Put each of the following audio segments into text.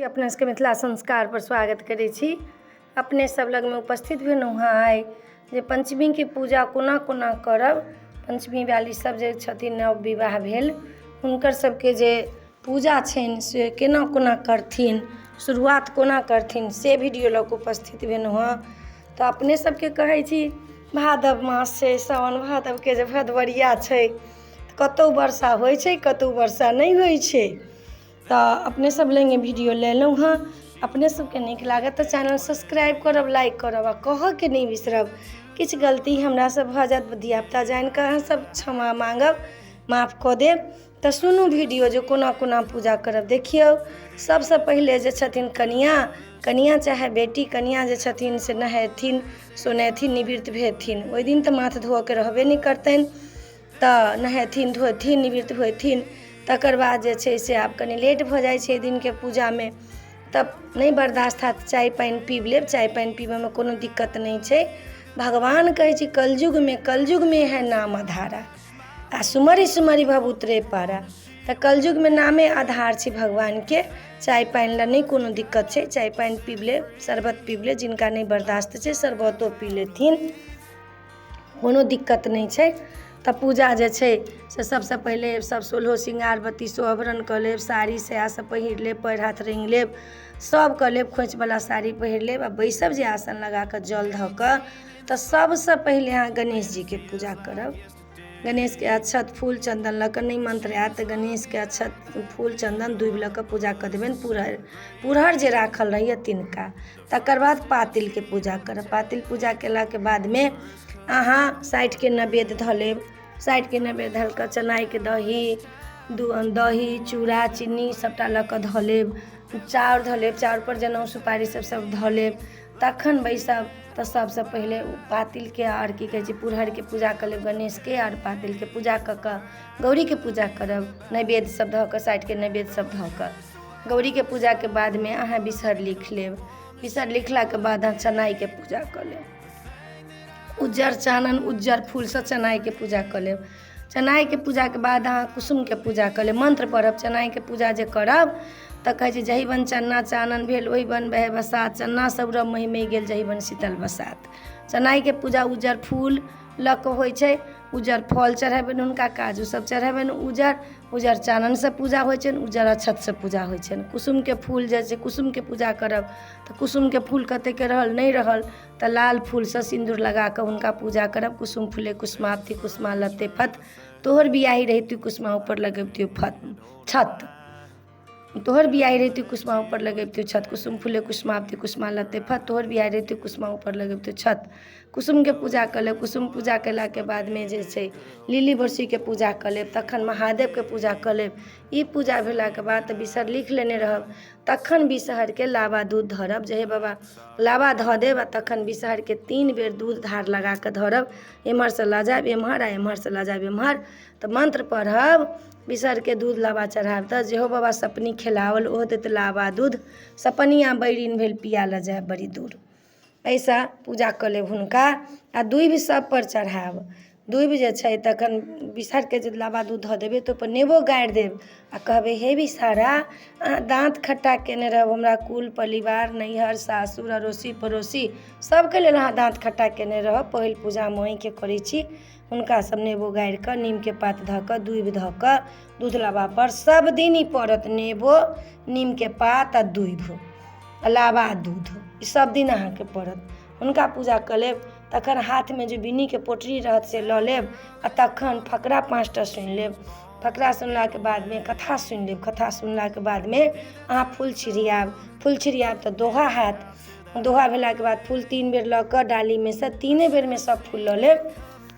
अपने सबके मिथिला संस्कार पर स्वागत करै छी। अपने सब लग में उपस्थित भेलहुँ हँ आइ जे पंचमी के पूजा कोना कोना करब। पंचमी वाली सब जे छथिन नव विवाह भेल हुनकर सबके जे पूजा छनि से केना कोना करथिन, शुरुआत कोना करथिन से वीडियो लऽ कऽ उपस्थित भेलहुँ हँ। तऽ अपने सबके कहै छी भादव मास छै, सावन भादव के जे भदवरिया छै, कतौ वर्षा होइ छै कतौ वर्षा नहीं होइ छै। तऽ अपने सब लेंगे वीडियो लेलहुँ हँ। अपने सबके नीक लागत तऽ चैनल सब्सक्राइब करब, लाइक करब आ कहऽके नहीं बिसरब। किछु गलती हमरा से भऽ जायत धियापुता जानि कऽ अहाँ सब क्षमा मांगब, माफ कऽ देब। तऽ सुनू वीडियो जे कोना कोना पूजा करब। देखियौ, सबसँ पहिले जे छथिन कनिया चाहे बेटी, कनिया जे छथिन से नहेथिन, सोनेथिन, निवृत्त भेथिन। ओहि दिन तऽ माथ धोअ के रहबे नहीं करतनि, तऽ नहेथिन धोथिन निवृत्त होथिन। तकर बाद जे छै से आब कनि लेट भऽ जाइ छै दिनके पूजामे, तब नहीं बर्दाश्त हैत चाय पानि पीब लेब। चाय पानि पीबऽमे कोनो दिक्कत नहीं छै। भगवान कहै छी कलयुग में है नाम आधारा आ सुमरि सुमरि भव उतरे पारा। तऽ कलयुग में नामे आधार छै भगवान के। चाय पानि ला नहीं कोनो दिक्कत छै, चाय पानि पीब लेब, शरबत पीब लेब। जिनका नहीं बर्दाश्त छै शरबतो पी लेथिन, कोनो दिक्कत नहीं छै। तऽ पूजा जे छै से सबसँ पहिले सब सोलहो सिंगार बत्ती सोहबरन कऽ लेब, साड़ी साया सब पहिर लेब, पैर हाथ रंगि लेब, सब कऽ लेब, खोइचवला साड़ी पहिर लेब आ बैसब जे आसन लगा कऽ जल धऽ कऽ। तऽ सबसँ पहिले अहाँ गणेश जी के पूजा करब। गणेश के अक्षत फूल चंदन लऽ कऽ, नहीं मंत्र आयत तऽ गणेश के अक्षत फूल चंदन दूबि लऽ कऽ पूजा कऽ देबनि पुरहर जे राखल रहैए तिनका। तकर बाद पातिल के पूजा करब। पातिल पूजा केलाके बादमे अहाँ 60 के नैवेद्य धऽ लेब। 60 के नैवेद्य धऽ कऽ चनाई के दही चूड़ा चीनी सबटा लऽ कऽ धऽ लेब। चाउर धऽ लेब, चाउर पर जनउ सुपारी सब धऽ लेब, तखन बैसब। तऽ सबसँ पहिले पातिल के आओर की कहै छै पुरहर के पूजा कऽ लेब, गणेश के आओर पातिल के पूजा कऽ कऽ गौरी के पूजा करब। नैवेद्य सब धऽ कऽ 60 के नैवेद्य सब धऽ कऽ गौरी के पूजा के बादमे अहाँ बिसहर लिख लेब। बिसहर लिखलाके बाद अहाँ चनाई के पूजा कऽ लेब। उज्जर चानन उज्जर फूलसँ चनाई के पूजा कऽ लेब। चनाई के पूजा के बाद अहाँ कुसुम के पूजा कऽ लेब। मंत्र पढ़ब। चनाई के पूजा जे करब तऽ कहै छै जही बन चन्ना चानन भेल, ओहि बन बहे बसात, चन्ना सौरभ महिमे गेल, जही बन शीतल बसात। चनाई के पूजा उज्जर फूल लऽ कऽ होइ छै, उज्जर फल चढ़ेबनि हुनका, काजू सब चढ़ेबनि उज्जर चानन से पूजा होइ छनि, उज्जर अक्षत से पूजा होइ छनि। कुसुम के फूल जे छै कुसुम के पूजा करब तऽ कुसुम के फूल कते के रहल नहीं रहल तऽ लाल फूल से सिंदूर लगा कऽ हुनका पूजा करब। कुसुम फूले कुसुमाप्ति कुसुमा लते फत, तोहर बियाही रहिती कुसुमा ऊपर लगेबतियो छत, तोहर बियाही रहिती कुसुमा ऊपर लगेबतियो छत। कुसुम फूले कुसुमाप्ति कुसुमा लते फत, तोहर बियाही रहिती कुसुमा ऊपर लगेबतियो छत। कुसुम के पूजा कऽ लेब। कुसुम पूजा केलाके बादमे जे छै लिली बरसी के पूजा कऽ लेब, तखन महादेव के पूजा कऽ लेब। ई पूजा भेलाके बाद तऽ बिसहर लिख लेने रहब, तखन बिसहर के लाबा दूध धरब। जे हे बाबा लाबा धऽ देब आ तखन बिसहर के 3 बेर दूध धार लगा कऽ धरब। एम्हर से लऽ जायब एम्हर आ एम्हर से लऽ जायब एम्हर। तऽ मंत्र पढ़ब, बिसहर के दूध लाबा चढ़ायब तऽ जे हो बाबा सपनी खेलावल ओहो देत लाबा दूध, सपनिया बैरिन भेल पिया लऽ जायब बड़ी दूर। ऐसा पूजा कऽ लेब हुनका आ दूबि सब पर चढ़ायब। दूबि जे छै तखन बिसहर के जे लाबा दूध धऽ देबै तऽ ओहिपर नेबो गाड़ि देब आ कहबै हे बिसहरा अहाँ दाँत खट्टा केने रहब, हमरा कुल परिवार नैहर सासुर अड़ोसी पड़ोसी सबके लेल अहाँ दाँत खट्टा केने रहब। पहिल पूजा हम अहींके करै छी। हुनका सब नेबो गाड़ि कऽ नीम के पात धऽ कऽ दूबि धऽ कऽ दूध लाबा पर सब दिन ई पड़त, नेबो नीम के पात आ दूबि लाबा दूध, ई सब दिन अहाँके पड़त। हुनका पूजा कऽ लेब। तखन हाथमे जे बिन्नी के पोटरी रहत से लऽ लेब आ तखन फकरा 5टा सुनि लेब। फकरा सुनलाके बादमे कथा सुनि लेब। कथा सुनलाके बादमे अहाँ फूल छिड़ियाब तऽ दोहा हैत। दोहा भेलाके बाद फूल 3 बेर लऽ कऽ डालीमे से 3 बेरमे सब फूल लऽ लेब।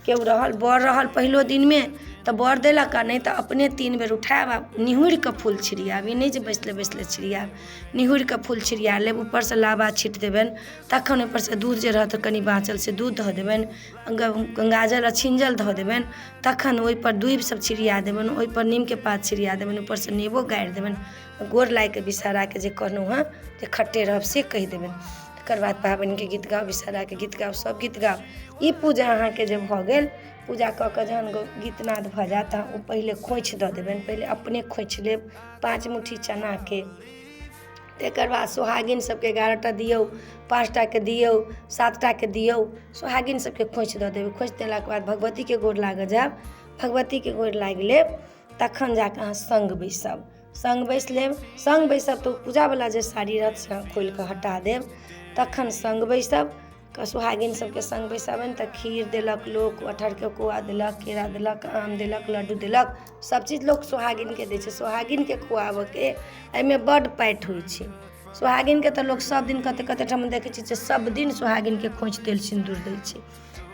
केओ रहल बड़ रहल पहिलो दिनमे तऽ बड़ देलक आ नहीं तऽ अपने 3 बेर उठायब आ निहुरि कऽ फूल छिड़ियाब। ई नहीं जे बैसले छिड़ियाब, निहुरि कऽ फूल छिड़िया लेब। ऊपर से लाबा छीट देबनि, तखन ऊपर से दूध जे रहत कनि बाँचल से दूध धऽ देबनि, गंगाजल अछिंजल धऽ देबनि, तखन ओहि पर दूबि सब छिड़िया देबनि, ओहि पर नीम के पात छिड़िया देबनि, ऊपर से नेबो गाड़ि देबनि। गोर लागि कऽ बिसहरा के जे कहलहुँ हँ जे खट्टे रहब से कहि देबनि। तकर बाद पाबनि के गीत गाउ, बिसहरा के गीत गाउ, सब गीत गाउ। ई पूजा अहाँके जे भऽ गेल, पूजा कऽ कऽ जहन गीतनाद भऽ जायत तऽ ओ पहिले खोइछ दऽ देबनि। पहिले अपने खोइछ लेब 5 मुट्ठी चना के, तकर बाद सोहागिन सबके 11टा दियौ, 5टा के दियौ, 7टा के दियौ, सोहागिन सबके खोइछ दऽ देबै। खोइछ देलाके बाद भगवतीके गोर लागऽ जायब। भगवतीके गोर लागि लेब, तखन जाकऽ अहाँ सङ्ग बैसब। सङ्ग बैसि लेब। सङ्ग बैसब तऽ पूजावला जे साड़ी रहत से अहाँ खोलि कऽ हटा देब। तखन सङ्ग बैसब। सोहागिन सबके सङ्ग बैसबनि तऽ खीर देलक लोक, कटहरके कोआ देलक, केरा देलक, आम देलक, लड्डू देलक, सबचीज लोक सोहागिनके दै छै। सोहागिनके खुआबऽके एहिमे बड्ड पाठि होइ छै। सोहागिनके तऽ लोक सब दिन कते ठमन देखै छी जे सब दिन सोहागिनके खोइछ तेल सिन्दूर दै छै।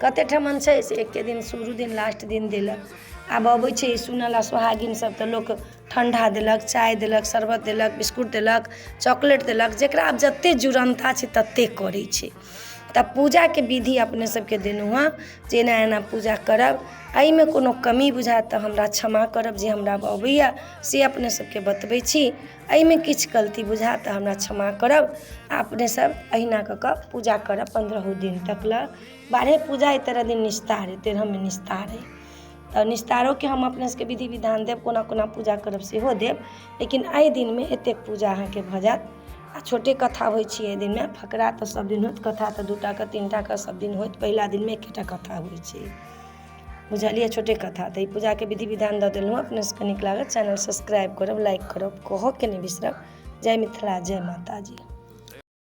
कते ठमन छै से एके दिन शुरू दिन लास्ट दिन देलक। आब अबै छै सुनला सोहागिन सब तऽ लोक ठण्डा देलक, चाय देलक, शरबत देलक, बिस्कुट देलक, चॉकलेट देलक, जेकरा आब जतेक जुड़नता छै ततेक करै छै। तऽ पूजाके विधि अपने सबके देलहुँ हँ जे एना एना पूजा करब। एहिमे कोनो कमी बुझायत तऽ हमरा क्षमा करब, जे हमरा अबैया से अपने सबके बतबै छी। एहिमे किछु गलती बुझायत तऽ हमरा क्षमा करब। अपने सब अहिना कऽ कऽ पूजा करब 15 दिन तक लए। 12 पूजा 13 दिन निस्तार अइ, 13वीं निस्तार अइ। तऽ निस्तारोके हम अपने सबके विधि विधान देब, कोना कोना पूजा करब सेहो देब। लेकिन एहि दिनमे एतेक पूजा अहाँके भऽ जायत। आ छोटे कथा होइ छै एहि दिनमे। फकरा तऽ सब दिन होइत, कथा तऽ 2टा के 3टा के सब दिन होइत। पहिला दिनमे एकेटा कथा होइ छै, बुझलियै, छोटे कथा। तऽ ई पूजाके विधि विधान दऽ देलहुँ। अपने सबके नीक लागत चैनल सब्सक्राइब करब, लाइक करब, कहऽके नहि बिसरब। जय मिथिला, जय माता जी।